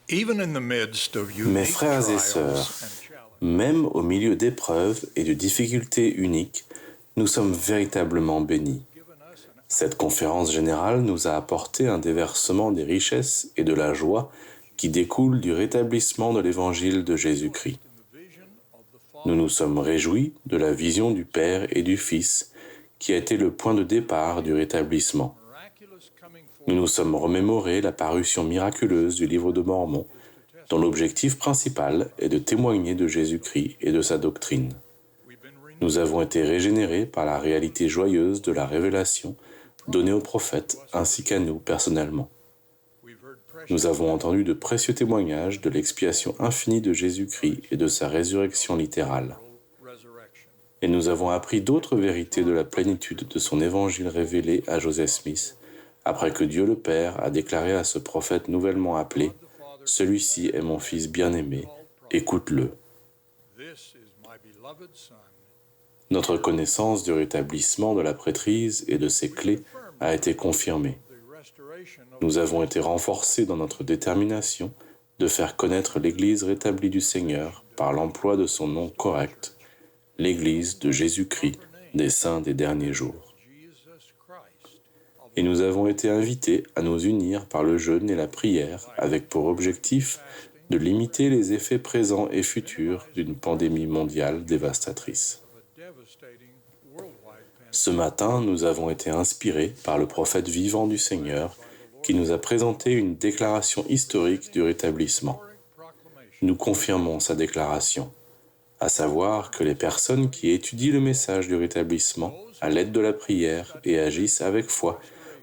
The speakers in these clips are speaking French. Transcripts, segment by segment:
Mes frères et sœurs, même au milieu d'épreuves et de difficultés uniques, nous sommes véritablement bénis. Cette conférence générale nous a apporté un déversement des richesses et de la joie qui découlent du rétablissement de l'évangile de Jésus-Christ. Nous nous sommes réjouis de la vision du Père et du Fils qui a été le point de départ du rétablissement. Nous nous sommes remémoré la parution miraculeuse du livre de Mormon, dont l'objectif principal est de témoigner de Jésus-Christ et de sa doctrine. Nous avons été régénérés par la réalité joyeuse de la révélation donnée aux prophètes ainsi qu'à nous personnellement. Nous avons entendu de précieux témoignages de l'expiation infinie de Jésus-Christ et de sa résurrection littérale. Et nous avons appris d'autres vérités de la plénitude de son évangile révélé à Joseph Smith, après que Dieu le Père a déclaré à ce prophète nouvellement appelé « Celui-ci est mon Fils bien-aimé, écoute-le ». Notre connaissance du rétablissement de la prêtrise et de ses clés a été confirmée. Nous avons été renforcés dans notre détermination de faire connaître l'Église rétablie du Seigneur par l'emploi de son nom correct, l'Église de Jésus-Christ des saints des derniers jours. Et nous avons été invités à nous unir par le jeûne et la prière avec pour objectif de limiter les effets présents et futurs d'une pandémie mondiale dévastatrice. Ce matin, nous avons été inspirés par le prophète vivant du Seigneur qui nous a présenté une déclaration historique du rétablissement. Nous confirmons sa déclaration, à savoir que les personnes qui étudient le message du rétablissement à l'aide de la prière et agissent avec foi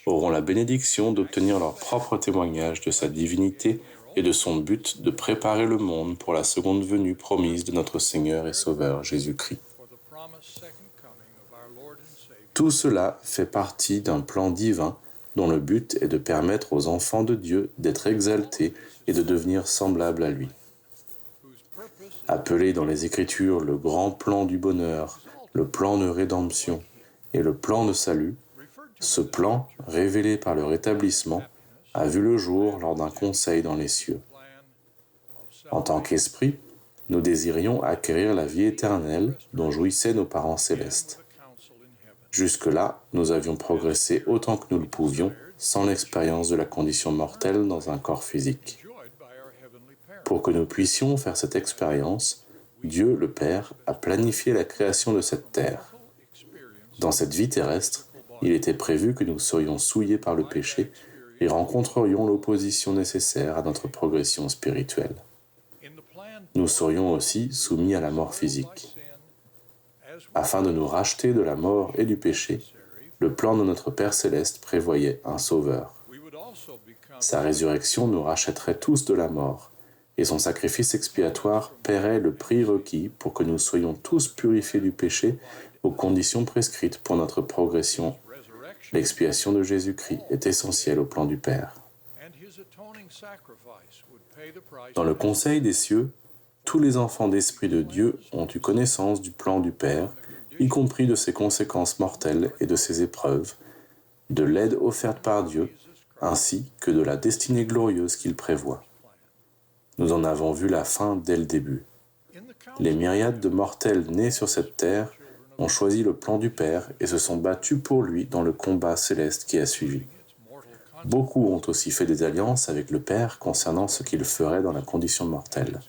auront la bénédiction d'obtenir leur propre témoignage de sa divinité et de son but de préparer le monde pour la seconde venue promise de notre Seigneur et Sauveur Jésus-Christ. Tout cela fait partie d'un plan divin dont le but est de permettre aux enfants de Dieu d'être exaltés et de devenir semblables à lui. Appelé dans les Écritures le grand plan du bonheur, le plan de rédemption et le plan de salut, ce plan, révélé par le rétablissement, a vu le jour lors d'un conseil dans les cieux. En tant qu'esprit, nous désirions acquérir la vie éternelle dont jouissaient nos parents célestes. Jusque-là, nous avions progressé autant que nous le pouvions, sans l'expérience de la condition mortelle dans un corps physique. Pour que nous puissions faire cette expérience, Dieu, le Père, a planifié la création de cette terre. Dans cette vie terrestre, il était prévu que nous serions souillés par le péché et rencontrerions l'opposition nécessaire à notre progression spirituelle. Nous serions aussi soumis à la mort physique. Afin de nous racheter de la mort et du péché, le plan de notre Père Céleste prévoyait un Sauveur. Sa résurrection nous rachèterait tous de la mort, et son sacrifice expiatoire paierait le prix requis pour que nous soyons tous purifiés du péché aux conditions prescrites pour notre progression. L'expiation de Jésus-Christ est essentielle au plan du Père. Dans le Conseil des cieux, tous les enfants d'Esprit de Dieu ont eu connaissance du plan du Père, y compris de ses conséquences mortelles et de ses épreuves, de l'aide offerte par Dieu, ainsi que de la destinée glorieuse qu'il prévoit. Nous en avons vu la fin dès le début. Les myriades de mortels nés sur cette terre ont choisi le plan du Père et se sont battus pour lui dans le combat céleste qui a suivi. Beaucoup ont aussi fait des alliances avec le Père concernant ce qu'il ferait dans la condition mortelle.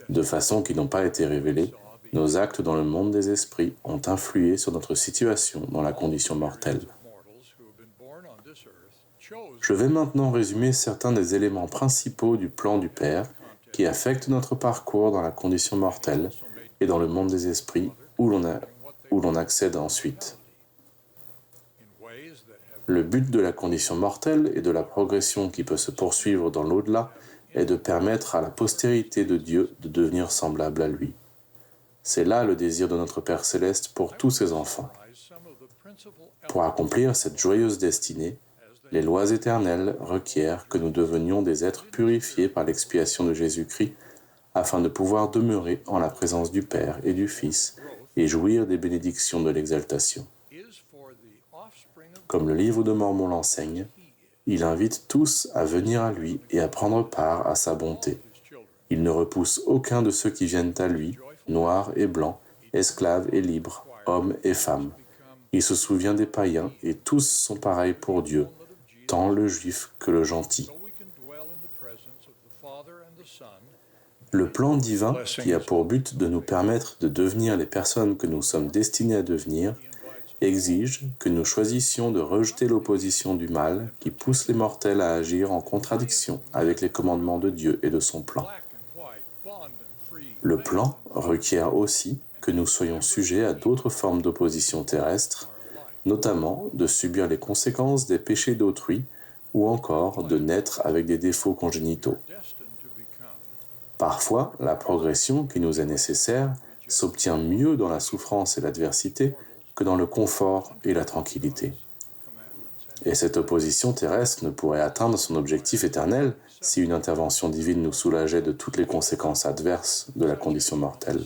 De façon qui n'ont pas été révélées, nos actes dans le monde des esprits ont influé sur notre situation dans la condition mortelle. Je vais maintenant résumer certains des éléments principaux du plan du Père qui affectent notre parcours dans la condition mortelle et dans le monde des esprits où l'on accède ensuite. Le but de la condition mortelle et de la progression qui peut se poursuivre dans l'au-delà est de permettre à la postérité de Dieu de devenir semblable à lui. C'est là le désir de notre Père Céleste pour tous ses enfants. Pour accomplir cette joyeuse destinée, les lois éternelles requièrent que nous devenions des êtres purifiés par l'expiation de Jésus-Christ afin de pouvoir demeurer en la présence du Père et du Fils et jouir des bénédictions de l'exaltation. Comme le livre de Mormon l'enseigne, Il invite tous à venir à lui et à prendre part à sa bonté. Il ne repousse aucun de ceux qui viennent à lui, noirs et blancs, esclaves et libres, hommes et femmes. Il se souvient des païens et tous sont pareils pour Dieu, tant le juif que le gentil. Le plan divin, qui a pour but de nous permettre de devenir les personnes que nous sommes destinés à devenir, exige que nous choisissions de rejeter l'opposition du mal qui pousse les mortels à agir en contradiction avec les commandements de Dieu et de son plan. Le plan requiert aussi que nous soyons sujets à d'autres formes d'opposition terrestre, notamment de subir les conséquences des péchés d'autrui ou encore de naître avec des défauts congénitaux. Parfois, la progression qui nous est nécessaire s'obtient mieux dans la souffrance et l'adversité que dans le confort et la tranquillité. Et cette opposition terrestre ne pourrait atteindre son objectif éternel si une intervention divine nous soulageait de toutes les conséquences adverses de la condition mortelle.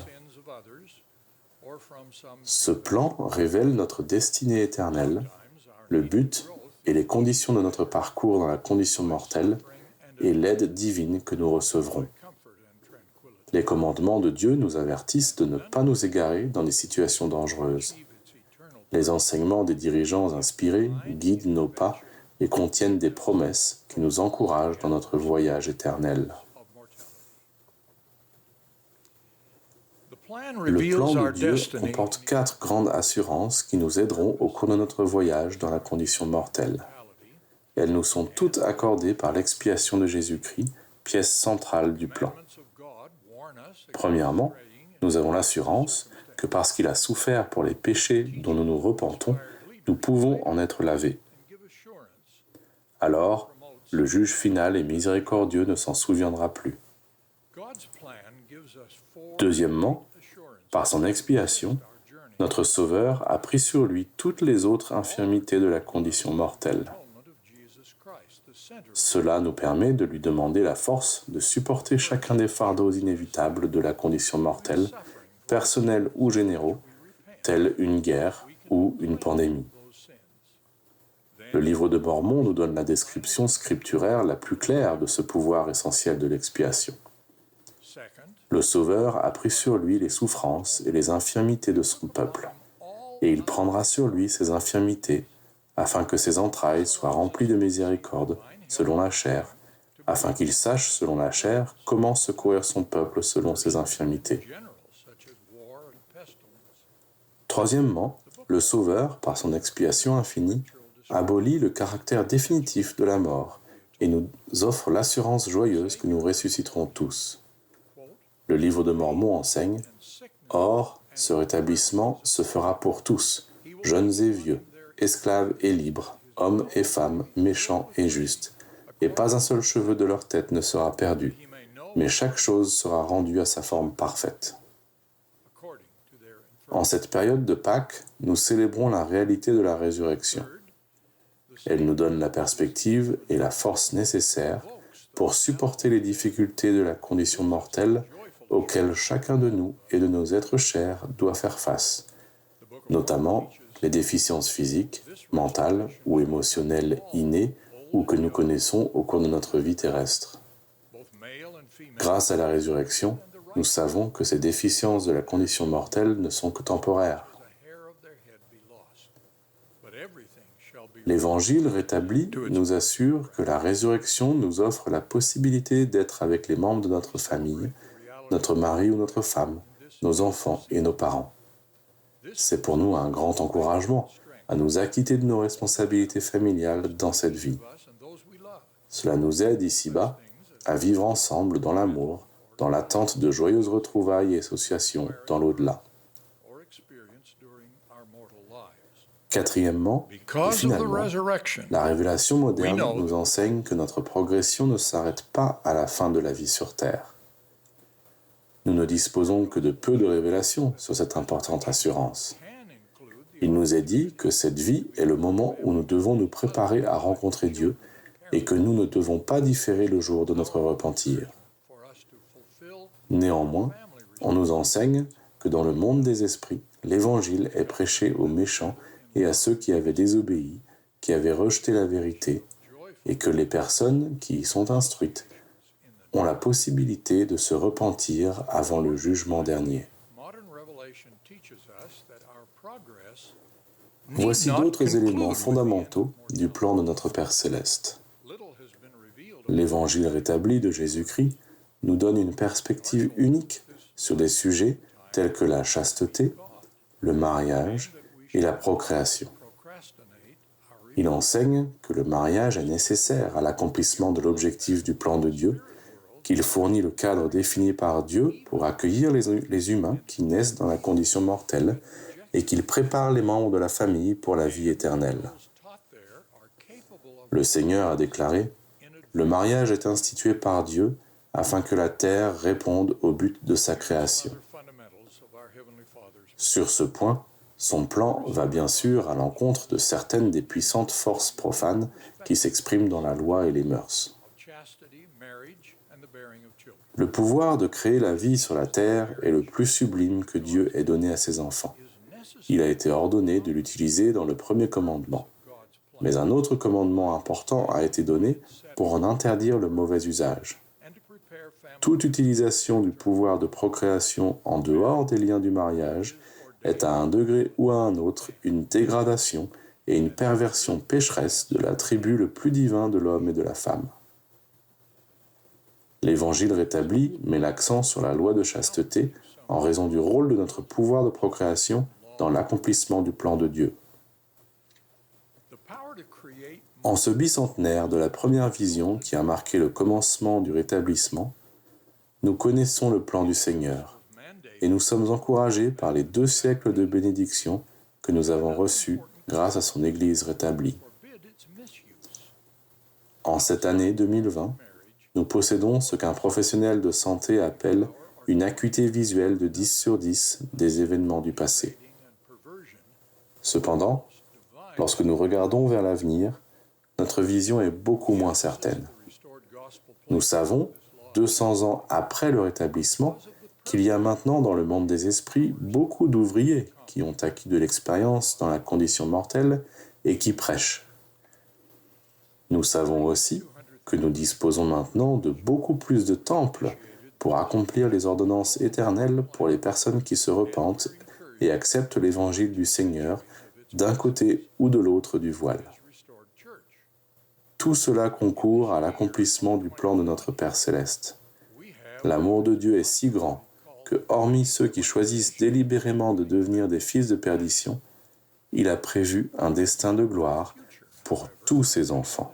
Ce plan révèle notre destinée éternelle, le but et les conditions de notre parcours dans la condition mortelle et l'aide divine que nous recevrons. Les commandements de Dieu nous avertissent de ne pas nous égarer dans des situations dangereuses. Les enseignements des dirigeants inspirés guident nos pas et contiennent des promesses qui nous encouragent dans notre voyage éternel. Le plan de Dieu comporte 4 grandes assurances qui nous aideront au cours de notre voyage dans la condition mortelle. Elles nous sont toutes accordées par l'expiation de Jésus-Christ, pièce centrale du plan. Premièrement, nous avons l'assurance que parce qu'il a souffert pour les péchés dont nous nous repentons, nous pouvons en être lavés. Alors, le juge final et miséricordieux ne s'en souviendra plus. Deuxièmement, par son expiation, notre Sauveur a pris sur lui toutes les autres infirmités de la condition mortelle. Cela nous permet de lui demander la force de supporter chacun des fardeaux inévitables de la condition mortelle, personnels ou généraux, tels une guerre ou une pandémie. Le livre de Mormon nous donne la description scripturaire la plus claire de ce pouvoir essentiel de l'expiation. Le Sauveur a pris sur lui les souffrances et les infirmités de son peuple, et il prendra sur lui ces infirmités, afin que ses entrailles soient remplies de miséricorde selon la chair, afin qu'il sache selon la chair comment secourir son peuple selon ses infirmités. Troisièmement, le Sauveur, par son expiation infinie, abolit le caractère définitif de la mort et nous offre l'assurance joyeuse que nous ressusciterons tous. Le livre de Mormon enseigne « Or, ce rétablissement se fera pour tous, jeunes et vieux, esclaves et libres, hommes et femmes, méchants et justes, et pas un seul cheveu de leur tête ne sera perdu, mais chaque chose sera rendue à sa forme parfaite. » En cette période de Pâques, nous célébrons la réalité de la résurrection. Elle nous donne la perspective et la force nécessaires pour supporter les difficultés de la condition mortelle auxquelles chacun de nous et de nos êtres chers doit faire face, notamment les déficiences physiques, mentales ou émotionnelles innées ou que nous connaissons au cours de notre vie terrestre. Grâce à la résurrection, nous savons que ces déficiences de la condition mortelle ne sont que temporaires. L'Évangile rétabli nous assure que la résurrection nous offre la possibilité d'être avec les membres de notre famille, notre mari ou notre femme, nos enfants et nos parents. C'est pour nous un grand encouragement à nous acquitter de nos responsabilités familiales dans cette vie. Cela nous aide ici-bas à vivre ensemble dans l'amour, dans l'attente de joyeuses retrouvailles et associations dans l'au-delà. Quatrièmement, et finalement, la révélation moderne nous enseigne que notre progression ne s'arrête pas à la fin de la vie sur Terre. Nous ne disposons que de peu de révélations sur cette importante assurance. Il nous est dit que cette vie est le moment où nous devons nous préparer à rencontrer Dieu et que nous ne devons pas différer le jour de notre repentir. Néanmoins, on nous enseigne que dans le monde des esprits, l'Évangile est prêché aux méchants et à ceux qui avaient désobéi, qui avaient rejeté la vérité, et que les personnes qui y sont instruites ont la possibilité de se repentir avant le jugement dernier. Voici d'autres éléments fondamentaux du plan de notre Père céleste. L'Évangile rétabli de Jésus-Christ nous donne une perspective unique sur des sujets tels que la chasteté, le mariage et la procréation. Il enseigne que le mariage est nécessaire à l'accomplissement de l'objectif du plan de Dieu, qu'il fournit le cadre défini par Dieu pour accueillir les humains qui naissent dans la condition mortelle et qu'il prépare les membres de la famille pour la vie éternelle. Le Seigneur a déclaré « Le mariage est institué par Dieu afin que la terre réponde au but de sa création. » Sur ce point, son plan va bien sûr à l'encontre de certaines des puissantes forces profanes qui s'expriment dans la loi et les mœurs. Le pouvoir de créer la vie sur la terre est le plus sublime que Dieu ait donné à ses enfants. Il a été ordonné de l'utiliser dans le premier commandement. Mais un autre commandement important a été donné pour en interdire le mauvais usage. Toute utilisation du pouvoir de procréation en dehors des liens du mariage est à un degré ou à un autre une dégradation et une perversion pécheresse de l'attribut le plus divin de l'homme et de la femme. L'Évangile rétabli met l'accent sur la loi de chasteté en raison du rôle de notre pouvoir de procréation dans l'accomplissement du plan de Dieu. En ce bicentenaire de la première vision qui a marqué le commencement du rétablissement, nous connaissons le plan du Seigneur et nous sommes encouragés par les 2 siècles de bénédiction que nous avons reçus grâce à son Église rétablie. En cette année 2020, nous possédons ce qu'un professionnel de santé appelle une acuité visuelle de 10 sur 10 des événements du passé. Cependant, lorsque nous regardons vers l'avenir, notre vision est beaucoup moins certaine. Nous savons, 200 ans après le rétablissement, qu'il y a maintenant dans le monde des esprits beaucoup d'ouvriers qui ont acquis de l'expérience dans la condition mortelle et qui prêchent. Nous savons aussi que nous disposons maintenant de beaucoup plus de temples pour accomplir les ordonnances éternelles pour les personnes qui se repentent et acceptent l'évangile du Seigneur d'un côté ou de l'autre du voile. Tout cela concourt à l'accomplissement du plan de notre Père céleste. L'amour de Dieu est si grand que, hormis ceux qui choisissent délibérément de devenir des fils de perdition, il a prévu un destin de gloire pour tous ses enfants.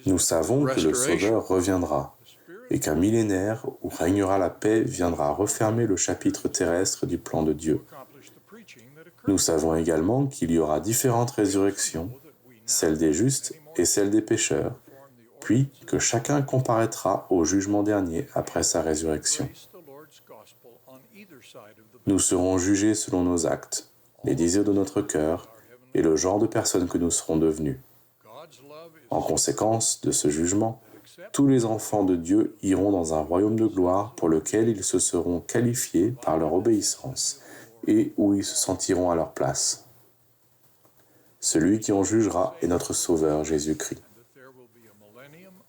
Nous savons que le Sauveur reviendra et qu'un millénaire où régnera la paix viendra refermer le chapitre terrestre du plan de Dieu. Nous savons également qu'il y aura différentes résurrections, celle des justes et celle des pécheurs, puis que chacun comparaîtra au jugement dernier après sa résurrection. Nous serons jugés selon nos actes, les désirs de notre cœur et le genre de personnes que nous serons devenus. En conséquence de ce jugement, tous les enfants de Dieu iront dans un royaume de gloire pour lequel ils se seront qualifiés par leur obéissance et où ils se sentiront à leur place. Celui qui en jugera est notre Sauveur Jésus-Christ.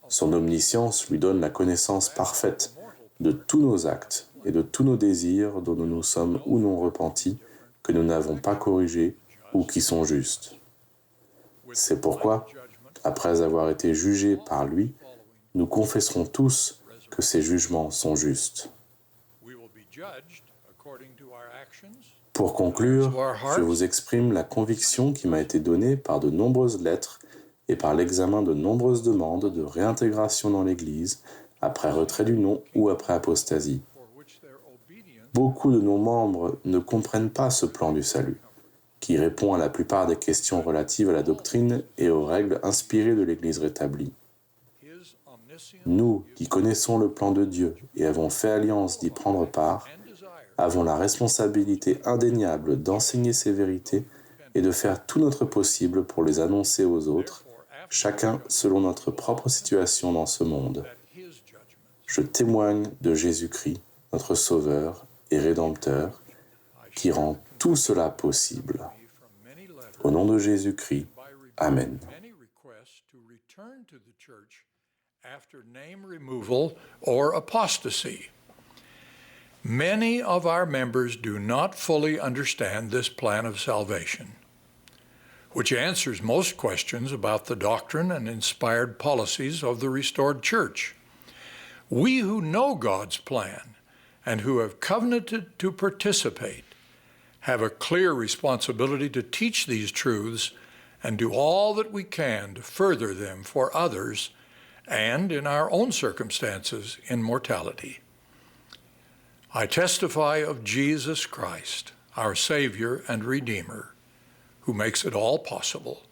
Son omniscience lui donne la connaissance parfaite de tous nos actes et de tous nos désirs dont nous nous sommes ou non repentis, que nous n'avons pas corrigés ou qui sont justes. C'est pourquoi, après avoir été jugés par lui, nous confesserons tous que ces jugements sont justes. Pour conclure, je vous exprime la conviction qui m'a été donnée par de nombreuses lettres et par l'examen de nombreuses demandes de réintégration dans l'Église, après retrait du nom ou après apostasie. Beaucoup de nos membres ne comprennent pas ce plan du salut, qui répond à la plupart des questions relatives à la doctrine et aux règles inspirées de l'Église rétablie. Nous, qui connaissons le plan de Dieu et avons fait alliance d'y prendre part, avons la responsabilité indéniable d'enseigner ces vérités et de faire tout notre possible pour les annoncer aux autres, chacun selon notre propre situation dans ce monde. Je témoigne de Jésus-Christ, notre Sauveur et Rédempteur, qui rend tout cela possible. Au nom de Jésus-Christ, Amen. Many requests to return to the church after name removal or apostasy. Many of our members do not fully understand this plan of salvation, which answers most questions about the doctrine and inspired policies of the restored church. We who know God's plan and who have covenanted to participate have a clear responsibility to teach these truths and do all that we can to further them for others and in our own circumstances in mortality. I testify of Jesus Christ, our Savior and Redeemer, who makes it all possible.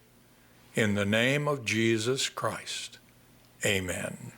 In the name of Jesus Christ, amen.